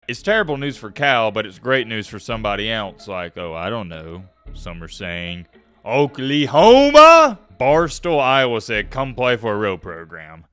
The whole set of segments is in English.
It's terrible news for Cal, but it's great news for somebody else. Like, oh, I don't know. Some are saying Oklahoma. Barstool, Iowa said, come play for a real program.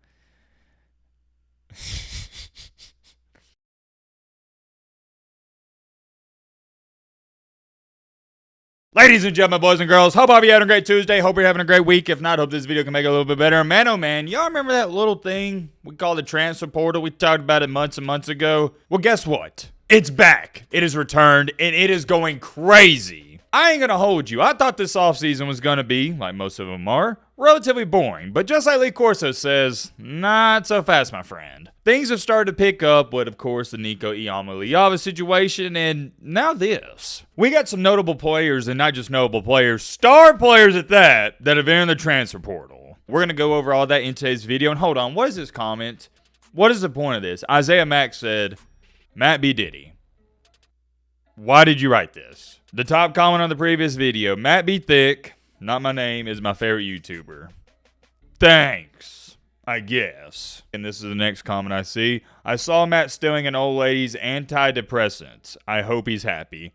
Ladies and gentlemen, boys and girls, hope you're having a great Tuesday. Hope you're having a great week. If not, hope this video can make it a little bit better. Man, oh man, y'all remember that little thing we call the transfer portal? We talked about it months and months ago. Well, guess what? It's back. It is returned, and it is going crazy. I ain't gonna hold you. I thought this offseason was gonna be, like most of them are, relatively boring. But just like Lee Corso says, not so fast, my friend. Things have started to pick up with, of course, the Nico Iamaleava situation, and now this. We got some notable players, and not just notable players, star players at that have entered the transfer portal. We're gonna go over all that in today's video. And hold on, what is this comment? What is the point of this? Isaiah Mack said, Matt B. Diddy. Why did you write this? The top comment on the previous video, Matt B. Thick, not my name, is my favorite YouTuber. Thanks, I guess. And this is the next comment I see. I saw Matt stealing an old lady's antidepressants. I hope he's happy.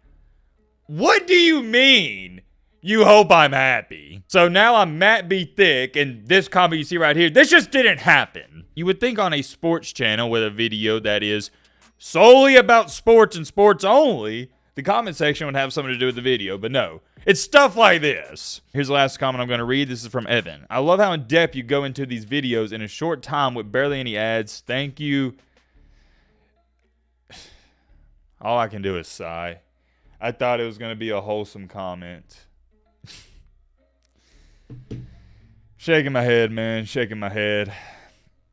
What do you mean? You hope I'm happy. So now I'm Matt B. Thick, and this comment you see right here, this just didn't happen. You would think on a sports channel with a video that is solely about sports and sports only, the comment section would have something to do with the video, but no. It's stuff like this. Here's the last comment I'm going to read. This is from Evan. I love how in depth you go into these videos in a short time with barely any ads. Thank you. All I can do is sigh. I thought it was going to be a wholesome comment. Shaking my head, man. Shaking my head.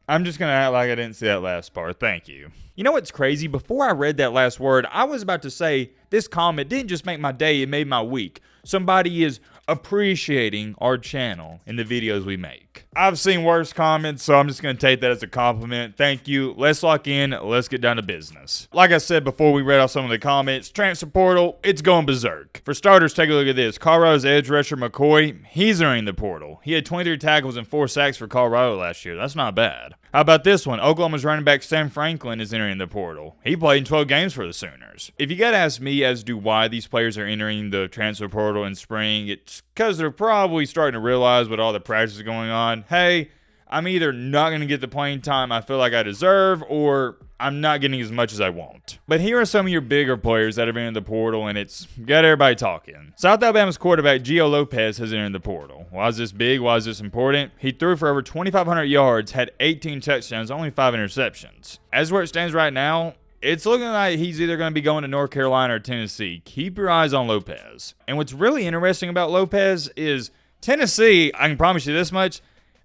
I'm just going to act like I didn't see that last part. Thank you. You know what's crazy? Before I read that last word, I was about to say this comment didn't just make my day, it made my week. Somebody is appreciating our channel and the videos we make. I've seen worse comments, so I'm just going to take that as a compliment. Thank you. Let's lock in. Let's get down to business. Like I said before we read off some of the comments, transfer portal, it's going berserk. For starters, take a look at this. Colorado's edge rusher McCoy, he's entering the portal. He had 23 tackles and 4 sacks for Colorado last year. That's not bad. How about this one? Oklahoma's running back Sam Franklin is entering the portal. He played in 12 games for the Sooners. If you got to ask me as to why these players are entering the transfer portal in spring, it's because they're probably starting to realize with all the practices going on, hey, I'm either not going to get the playing time I feel like I deserve, or I'm not getting as much as I want. But here are some of your bigger players that have entered the portal, and it's got everybody talking. South Alabama's quarterback Gio Lopez has entered the portal. Why is this big? Why is this important? He threw for over 2,500 yards, had 18 touchdowns, only 5 interceptions. As where it stands right now, it's looking like he's either going to be going to North Carolina or Tennessee. Keep your eyes on Lopez. And what's really interesting about Lopez is Tennessee, I can promise you this much,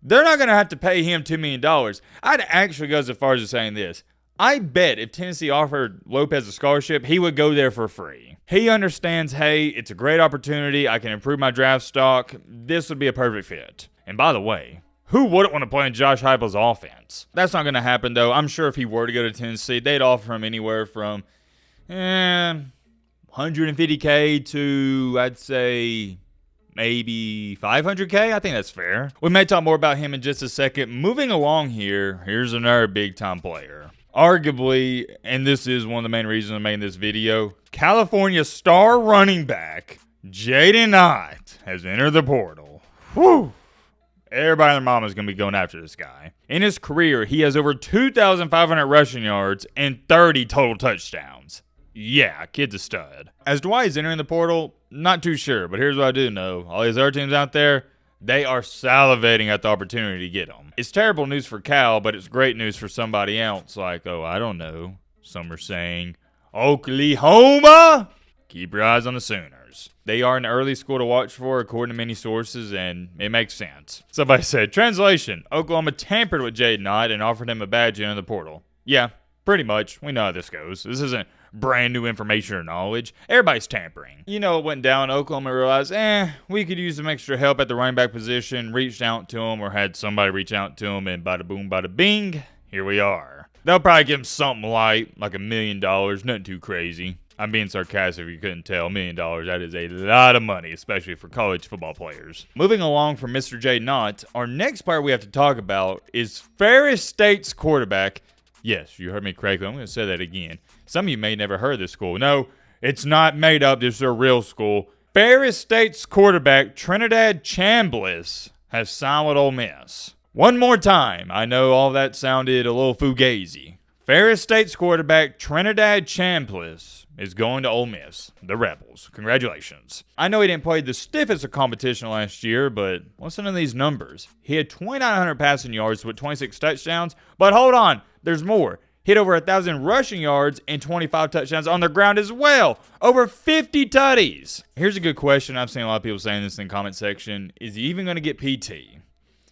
they're not going to have to pay him $2 million. I'd actually go as far as saying this. I bet if Tennessee offered Lopez a scholarship, he would go there for free. He understands, hey, it's a great opportunity. I can improve my draft stock. This would be a perfect fit. And by the way, who wouldn't want to play in Josh Heupel's offense? That's not going to happen, though. I'm sure if he were to go to Tennessee, they'd offer him anywhere from 150K to, I'd say, maybe 500K. I think that's fair. We may talk more about him in just a second. Moving along here, here's another big-time player. Arguably, and this is one of the main reasons I'm making this video, California star running back Jaydn Ott has entered the portal. Whew. Everybody and their mama is going to be going after this guy. In his career, he has over 2,500 rushing yards and 30 total touchdowns. Yeah, kid's a stud. As to why he's entering the portal, not too sure, but here's what I do know. All these other teams out there, they are salivating at the opportunity to get him. It's terrible news for Cal, but it's great news for somebody else. Like, oh, I don't know. Some are saying, Oklahoma? Keep your eyes on the Sooners. They are an early school to watch for, according to many sources, and it makes sense. Somebody said, translation, Oklahoma tampered with Jaydn Ott and offered him a badge in the portal. Yeah, pretty much. We know how this goes. This isn't brand new information or knowledge. Everybody's tampering. You know, it went down. Oklahoma realized, we could use some extra help at the running back position, reached out to him or had somebody reach out to him, and bada boom, bada bing, here we are. They'll probably give him something light, like $1 million, nothing too crazy. I'm being sarcastic if you couldn't tell. $1 million, that is a lot of money, especially for college football players. Moving along from Mr. Jaydn Ott, our next player we have to talk about is Ferris State's quarterback, Yes, you heard me correctly. I'm going to say that again. Some of you may never heard of this school. No, it's not made up. This is a real school. Ferris State's quarterback, Trinidad Chambliss, has signed with Ole Miss. One more time. I know all that sounded a little fugazi. Ferris State's quarterback, Trinidad Chambliss, is going to Ole Miss, the Rebels. Congratulations. I know he didn't play the stiffest of competition last year, but listen to these numbers. He had 2,900 passing yards with 26 touchdowns, but hold on, there's more. He had over 1,000 rushing yards and 25 touchdowns on the ground as well. Over 50 tutties. Here's a good question. I've seen a lot of people saying this in the comment section. Is he even going to get PT?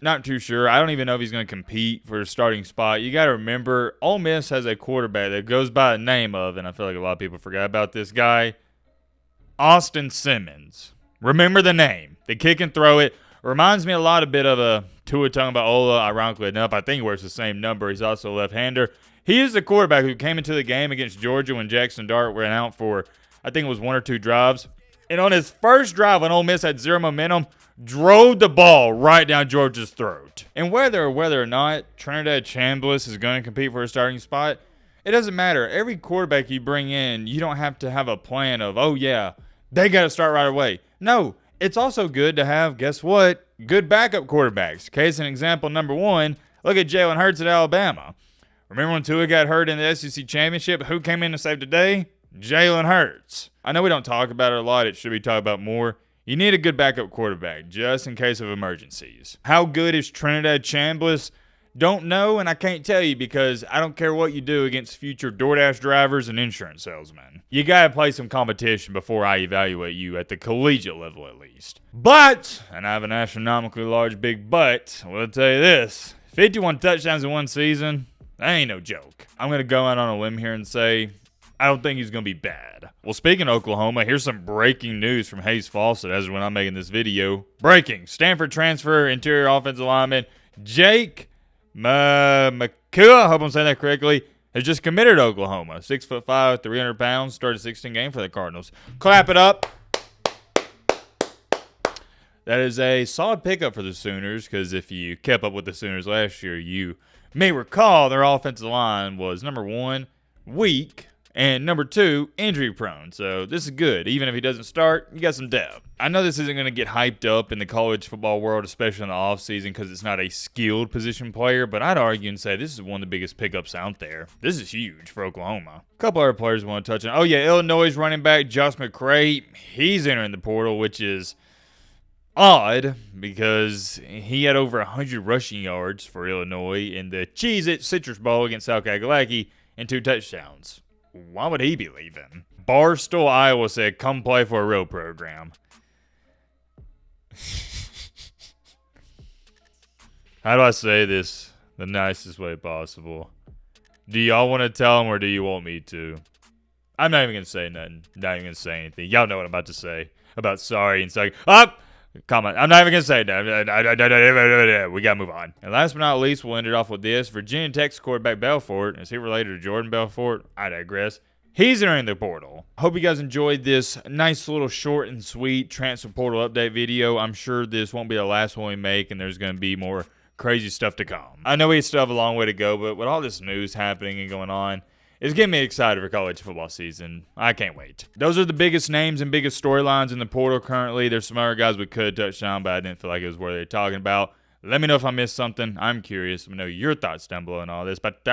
Not too sure. I don't even know if he's going to compete for a starting spot. You got to remember, Ole Miss has a quarterback that goes by the name of, and I feel like a lot of people forgot about this guy, Austin Simmons. Remember the name. The kick and throw it. Reminds me a lot of bit of a Tua Tagovailoa, ironically enough. I think he wears the same number. He's also a left-hander. He is the quarterback who came into the game against Georgia when Jackson Dart went out for, I think it was 1 or 2 drives. And on his first drive when Ole Miss had zero momentum, drove the ball right down Georgia's throat. And whether or not Trinidad Chambliss is going to compete for a starting spot, it doesn't matter. Every quarterback you bring in, you don't have to have a plan of, oh yeah, they got to start right away. No, it's also good to have, guess what, good backup quarterbacks. Case in example number 1, look at Jalen Hurts at Alabama. Remember when Tua got hurt in the SEC Championship? Who came in to save the day? Jalen Hurts. I know we don't talk about it a lot. It should be talked about more. You need a good backup quarterback just in case of emergencies. How good is Trinidad Chambliss? Don't know, and I can't tell you because I don't care what you do against future DoorDash drivers and insurance salesmen. You got to play some competition before I evaluate you at the collegiate level at least. But, and I have an astronomically large big but, I will tell you this, 51 touchdowns in one season, that ain't no joke. I'm going to go out on a limb here and say, I don't think he's going to be bad. Well, speaking of Oklahoma, here's some breaking news from Hayes Fawcett as when I'm making this video. Breaking. Stanford transfer, interior offensive lineman, Jake McCua, I hope I'm saying that correctly, has just committed to Oklahoma. 6'5", 300 pounds, started 16 games for the Cardinals. Clap it up. That is a solid pickup for the Sooners because if you kept up with the Sooners last year, you may recall their offensive line was, number 1, weak, and number 2, injury prone. So this is good. Even if he doesn't start, you got some depth. I know this isn't going to get hyped up in the college football world, especially in the offseason because it's not a skilled position player, but I'd argue and say this is one of the biggest pickups out there. This is huge for Oklahoma. A couple other players I want to touch on. Oh yeah, Illinois running back Josh McCray. He's entering the portal, which is odd because he had over 100 rushing yards for Illinois in the Cheez-It Citrus Bowl against South Kakalaki and 2 touchdowns. Why would he be leaving? Barstool, Iowa said, come play for a real program. How do I say this the nicest way possible? Do y'all want to tell him or do you want me to? I'm not even going to say nothing. Not even going to say anything. Y'all know what I'm about to say about sorry and saying, up! Comment. I'm not even going to say that. We got to move on. And last but not least, we'll end it off with this. Virginia Tech's quarterback Belfort. Is he related to Jordan Belfort? I digress. He's entering the portal. Hope you guys enjoyed this nice little short and sweet transfer portal update video. I'm sure this won't be the last one we make, and there's going to be more crazy stuff to come. I know we still have a long way to go, but with all this news happening and going on, it's getting me excited for college football season. I can't wait. Those are the biggest names and biggest storylines in the portal currently. There's some other guys we could touch on, but I didn't feel like it was worth talking about. Let me know if I missed something. I'm curious. Let me know your thoughts down below on all this. But